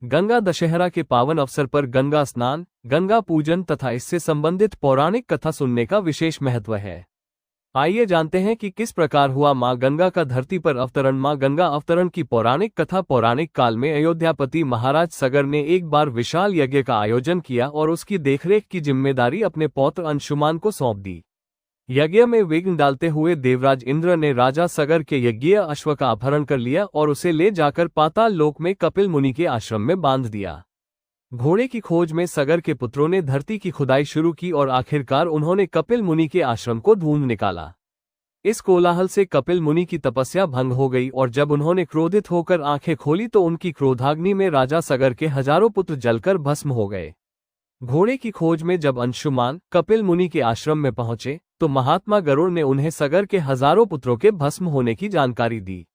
गंगा दशहरा के पावन अवसर पर गंगा स्नान, गंगा पूजन तथा इससे संबंधित पौराणिक कथा सुनने का विशेष महत्व है। आइए जानते हैं कि किस प्रकार हुआ मां गंगा का धरती पर अवतरण। मां गंगा अवतरण की पौराणिक कथा। पौराणिक काल में अयोध्यापति महाराज सगर ने एक बार विशाल यज्ञ का आयोजन किया और उसकी देखरेख की जिम्मेदारी अपने पौत्र अंशुमान को सौंप दी। यज्ञ में विघ्न डालते हुए देवराज इंद्र ने राजा सगर के यज्ञीय अश्व का अपहरण कर लिया और उसे ले जाकर पाताल लोक में कपिल मुनि के आश्रम में बांध दिया। घोड़े की खोज में सगर के पुत्रों ने धरती की खुदाई शुरू की और आखिरकार उन्होंने कपिल मुनि के आश्रम को ढूंढ निकाला। इस कोलाहल से कपिल मुनि की तपस्या भंग हो गई और जब उन्होंने क्रोधित होकर आंखें खोली तो उनकी क्रोधाग्नि में राजा सगर के हजारों पुत्र जलकर भस्म हो गए। घोड़े की खोज में जब अंशुमान कपिल मुनि के आश्रम में पहुंचे तो महात्मा गरुड़ ने उन्हें सगर के हजारों पुत्रों के भस्म होने की जानकारी दी।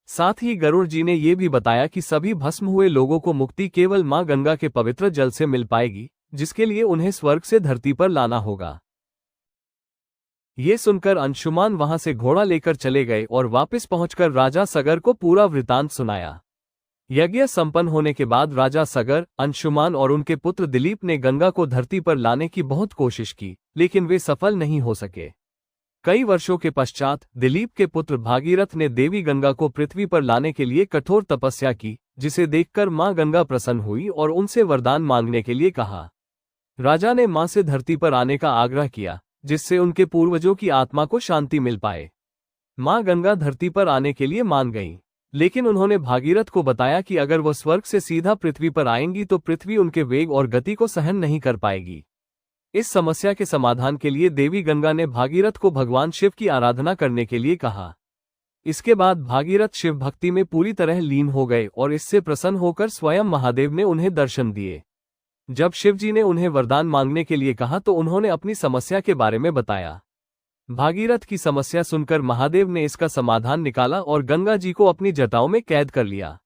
साथ ही गरुड़ जी ने ये भी बताया कि सभी भस्म हुए लोगों को मुक्ति केवल मां गंगा के पवित्र जल से मिल पाएगी, जिसके लिए उन्हें स्वर्ग से धरती पर लाना होगा। ये सुनकर अंशुमान वहां से घोड़ा लेकर चले गए और वापस पहुंचकर राजा सगर को पूरा वृतांत सुनाया। यज्ञ संपन्न होने के बाद राजा सगर, अंशुमान और उनके पुत्र दिलीप ने गंगा को धरती पर लाने की बहुत कोशिश की, लेकिन वे सफल नहीं हो सके। कई वर्षों के पश्चात दिलीप के पुत्र भागीरथ ने देवी गंगा को पृथ्वी पर लाने के लिए कठोर तपस्या की, जिसे देखकर मां गंगा प्रसन्न हुई और उनसे वरदान मांगने के लिए कहा। राजा ने मां से धरती पर आने का आग्रह किया, जिससे उनके पूर्वजों की आत्मा को शांति मिल पाए। मां गंगा धरती पर आने के लिए मान गईं, लेकिन उन्होंने भागीरथ को बताया कि अगर वह स्वर्ग से सीधा पृथ्वी पर आएंगी तो पृथ्वी उनके वेग और गति को सहन नहीं कर पाएगी। इस समस्या के समाधान के लिए देवी गंगा ने भागीरथ को भगवान शिव की आराधना करने के लिए कहा। इसके बाद भागीरथ शिव भक्ति में पूरी तरह लीन हो गए और इससे प्रसन्न होकर स्वयं महादेव ने उन्हें दर्शन दिए। जब शिवजी ने उन्हें वरदान मांगने के लिए कहा तो उन्होंने अपनी समस्या के बारे में बताया। भागीरथ की समस्या सुनकर महादेव ने इसका समाधान निकाला और गंगा जी को अपनी जटाओं में कैद कर लिया।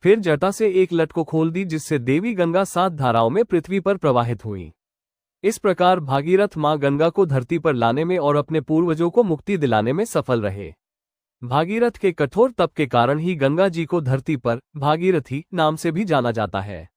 फिर जटा से एक लट को खोल दी, जिससे देवी गंगा 7 धाराओं में पृथ्वी पर प्रवाहित हुई। इस प्रकार भागीरथ मां गंगा को धरती पर लाने में और अपने पूर्वजों को मुक्ति दिलाने में सफल रहे। भागीरथ के कठोर तप के कारण ही गंगा जी को धरती पर भागीरथी नाम से भी जाना जाता है।